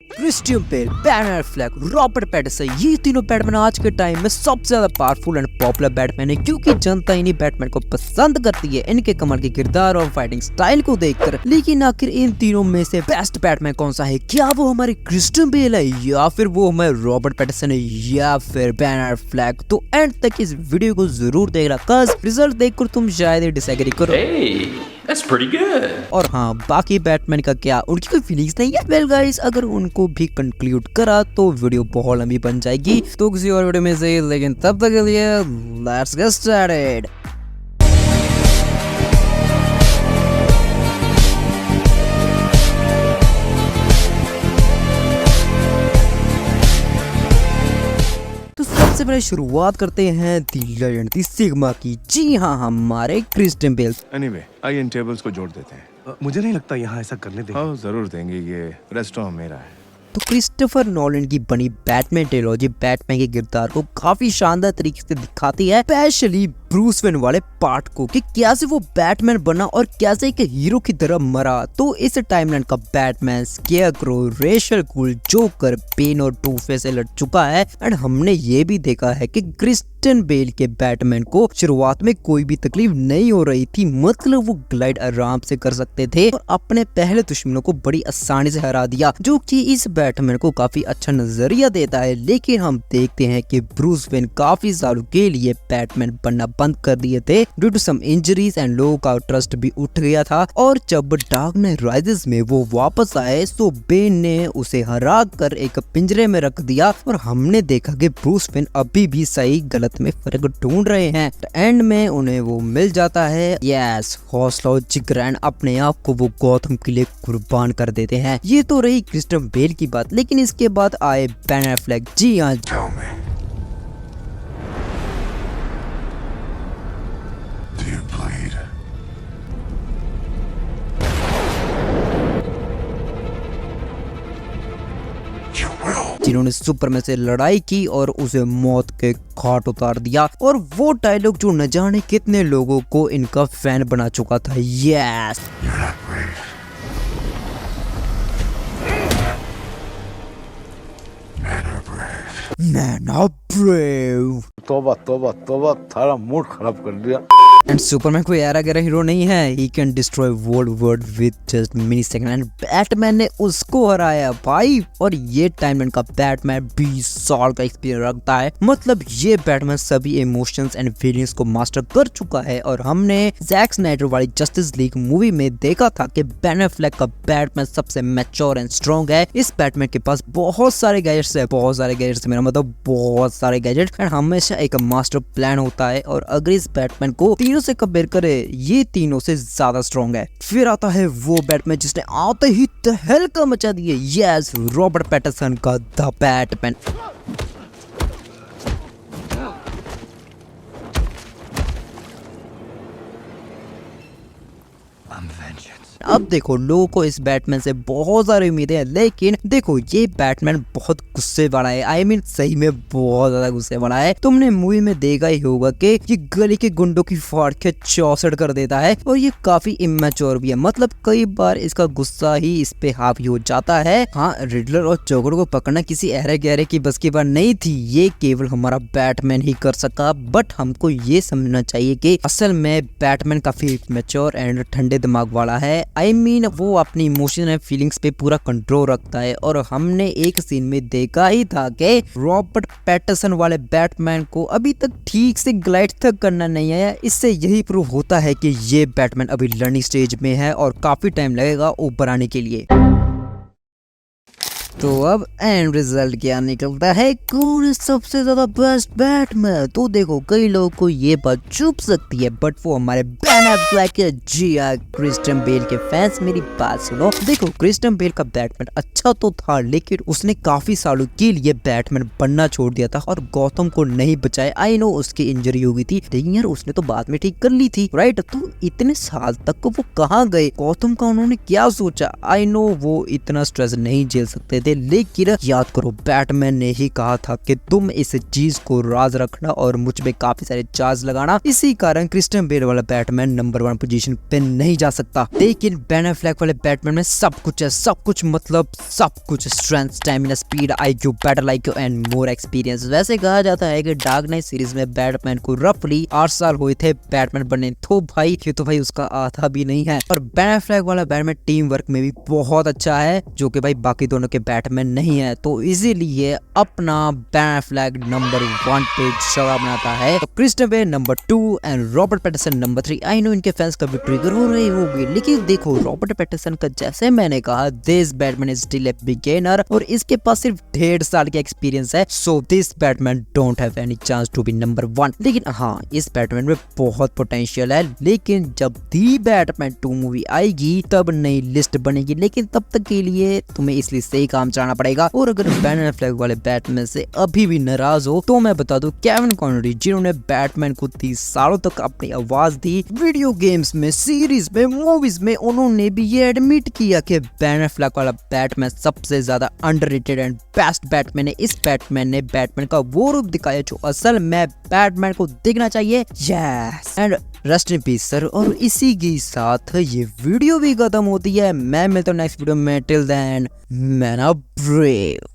Christian Bale, Ben Affleck, Robert Pattinson, ये तीनों Batman आज के टाइम में सबसे ज्यादा पावरफुल एंड पॉपुलर बैटमैन है क्योंकि जनता इन्हीं बैटमैन को पसंद करती है इनके कमाल के किरदार और फाइटिंग स्टाइल को देखकर। लेकिन आखिर इन तीनों में से बेस्ट बैटमैन कौन सा है? क्या वो हमारे क्रिस्टियन बेल है या फिर वो हमारे रॉबर्ट पैटिंसन है या फिर बेन एफ्लेक? तो एंड तक इस वीडियो को जरूर देखना कज रिजल्ट देखकर तुम शायद डिसएग्री करो। That's pretty good. और हाँ, बाकी बैटमैन का क्या, उनकी कोई फीलिंग्स नहीं है? वेल गाइस, अगर उनको भी कंक्लूड करा तो वीडियो बहुत लंबी बन जाएगी, तो किसी और वीडियो में से। लेकिन तब तक के लिए लेट्स गेट स्टार्टेड। सबसे पहले शुरुआत करते हैं दी लेजेंड दी सिग्मा की। जी हाँ, हमारे क्रिस्टियन बेल। एनीवे, आइए इन टेबल्स को जोड़ देते हैं। मुझे नहीं लगता यहाँ ऐसा करने देंगे। हाँ, जरूर देंगे, ये रेस्टोरेंट मेरा है। तो क्रिस्टोफर नोलन की बनी बैटमैन ट्रिलॉजी बैटमैन के किरदार को काफी शानदार तरीके से दिखाती है, स्पेशली ब्रूस वेन वाले पार्ट को, कि कैसे वो बैटमैन बना और कैसे एक हीरो की तरह मरा। तो इस टाइमलाइन का बैटमैन स्केयरक्रो, रेचल गुल, जोकर, बेन और टू फेस से लड़ चुका है। एंड हमने ये भी देखा है कि क्रिस्टियन बेल के बैटमैन को शुरुआत में कोई भी तकलीफ नहीं हो रही थी, मतलब वो ग्लाइड आराम से कर सकते थे और अपने पहले दुश्मनों को बड़ी आसानी से हरा दिया, जो कि इस बैटमैन को काफी अच्छा नजरिया देता है। लेकिन हम देखते हैं कि ब्रूस वेन काफी सालों के लिए बैटमैन बनना बंद कर दिए थे due to some injuries and लोगों का ट्रस्ट भी उठ गया था। और जब डार्क नाइट राइजेस में वो वापस आए तो बेन ने उसे हरा कर एक पिंजरे में रख दिया और हमने देखा कि ब्रूस वेन अभी भी सही गलत में फर्क ढूंढ रहे हैं। एंड में उन्हें वो मिल जाता है। यस, हौसला और जिगर एंड अपने आप को वो गौतम के लिए कुर्बान कर देते हैं। ये तो रही क्रिस्टियन बेल की बात, लेकिन इसके बाद आए बेन एफ्लेक। जी हाँ, जिन्होंने सुपरमैन से लड़ाई की और उसे मौत के घाट उतार दिया। और वो डायलॉग जो न जाने कितने लोगों को इनका फैन बना चुका था। Yes, man are brave. तौबा तौबा तौबा, थारा मूड खराब कर दिया। एंड सुपरमैन कोई ऐरा गैरा हीरो नहीं है, he can destroy world with just mini second. And Batman ने उसको हराया भाई। और ये टाइमलाइन का बैटमैन 20 साल का एक्सपीरियंस रखता है, मतलब ये बैटमैन सभी इमोशंस एंड फीलिंग्स को मास्टर कर चुका है। और हमने जैक स्नाइडर वाली जस्टिस लीग मूवी में देखा था कि बेन एफ्लेक का बैटमैन सबसे मैच्योर एंड स्ट्रॉन्ग है। इस बैटमैन के पास बहुत सारे गैजेट्स है, बहुत सारे गैजेट्स, मेरा मतलब बहुत सारे गैजेट्स, एंड हमेशा एक मास्टर प्लान होता है। और अगर इस बैटमैन को तीनों से कंपेयर करे, ये तीनों से ज्यादा स्ट्रॉन्ग है। फिर आता है वो बैटमैन जिसने आते ही तहलका मचा दिए। यस, रॉबर्ट पैटिंसन का द बैटमैन। अब देखो, लोगों को इस बैटमैन से बहुत सारी उम्मीदें हैं, लेकिन देखो ये बैटमैन बहुत गुस्से वाला है। आई मीन सही में बहुत ज्यादा गुस्से वाला है। तुमने मूवी में देखा ही होगा कि ये गली के गुंडों की फाड़ के चौसठ कर देता है और ये काफी इमेच्योर भी है, मतलब कई बार इसका गुस्सा ही इस पे हावी हो जाता है। हाँ, रिडलर और जोकर को पकड़ना किसी अहरे गहरे की बस की बात नहीं थी, ये केवल हमारा बैटमैन ही कर सका। बट हमको ये समझना चाहिए कि असल में बैटमैन काफी मैच्योर एंड ठंडे दिमाग वाला है। आई मीन वो अपनी इमोशन एंड फीलिंग्स पे पूरा कंट्रोल रखता है। और हमने एक सीन में देखा ही था कि रॉबर्ट पैटिंसन वाले बैटमैन को अभी तक ठीक से ग्लाइड तक करना नहीं आया। इससे यही प्रूव होता है कि ये बैटमैन अभी लर्निंग स्टेज में है और काफी टाइम लगेगा ऊपर आने के लिए। तो अब एंड रिजल्ट क्या निकलता है, कौन है सबसे ज्यादा बेस्ट बैटमैन? तो देखो, कई लोगों को ये बात चुप सकती है, बट वो हमारे बेन एफ्लेक है। जी हाँ, क्रिस्टियन बेल के फैंस मेरी बात सुनो। देखो, क्रिस्टियन बेल का बैटमैन अच्छा तो था, लेकिन उसने काफी सालों के लिए बैटमैन बनना छोड़ दिया था और गौतम को नहीं बचाया। आई नो उसकी इंजरी हो गई थी, लेकिन यार उसने तो बाद में ठीक कर ली थी, राइट? तो इतने साल तक वो कहाँ गए? गौतम का उन्होंने क्या सोचा? आई नो वो इतना स्ट्रेस नहीं झेल सकते थे, थे, लेकिन याद करो बैटमैन ने ही कहा था कि तुम इस चीज को राज रखना और मुझ पे काफी सारे चार्ज लगाना। इसी कारण क्रिश्चियन बेल वाला बैटमैन नंबर 1 पोजीशन पे नहीं जा सकता। लेकिन बेन एफ्लेक वाले बैटमैन में सब कुछ है, सब कुछ मतलब सब कुछ, strength, stamina, speed, IQ, battle IQ and more experience. वैसे कहा जाता है कि डार्क नाइट सीरीज में बैटमैन को रफली 8 साल हुए थे बैटमैन बनने, तो भाई ये तो भाई उसका आधा भी नहीं है। और बेन एफ्लेक वाला बैटमैन टीम वर्क में भी बहुत अच्छा है, जो कि भाई बाकी दोनों के बैटमैन नहीं है, तो इजीलिए अपना बेन एफ्लेक नंबर 1 पे जगह बनाता है। तो Christian Bale number 2 and Robert Pattinson number 3। I know इनके फैंस कभी ट्रिगर हो रही होगी, लेकिन देखो रॉबर्ट पैटिंसन का जैसे मैंने कहा this Batman is still a beginner और इसके पास सिर्फ 1.5 साल का एक्सपीरियंस है, so this Batman don't have any chance to be number 1। लेकिन हाँ, इस बैटमैन में बहुत पोटेंशियल है, लेकिन जब दी बैटमैन 2 मूवी आएगी तब नई लिस्ट बनेगी, लेकिन तब तक के लिए तुम्हें इसलिए सही काम चलाना पड़ेगा। और अगर बेन एफ्लेक वाले बैटमैन से अभी भी नाराज हो तो मैं बता दूं केविन कॉनरी, जिन्होंने बैटमैन को 30 सालों तक अपनी आवाज दी, वीडियो गेम्स में, सीरीज में, मूवीज में, उन्होंने भी ये एडमिट किया कि बेन एफ्लेक वाला बैटमैन सबसे ज्यादा अंडररेटेड एंड बेस्ट बैटमैन है। इस बैटमैन ने बैटमैन का वो रूप दिखाया जो असल में बैटमैन को दिखना चाहिए। Yes and rest in peace sir. और इसी के साथ ये वीडियो भी खत्म होती है। मैं मिलता हूँ नेक्स्ट वीडियो में, till then man a brave.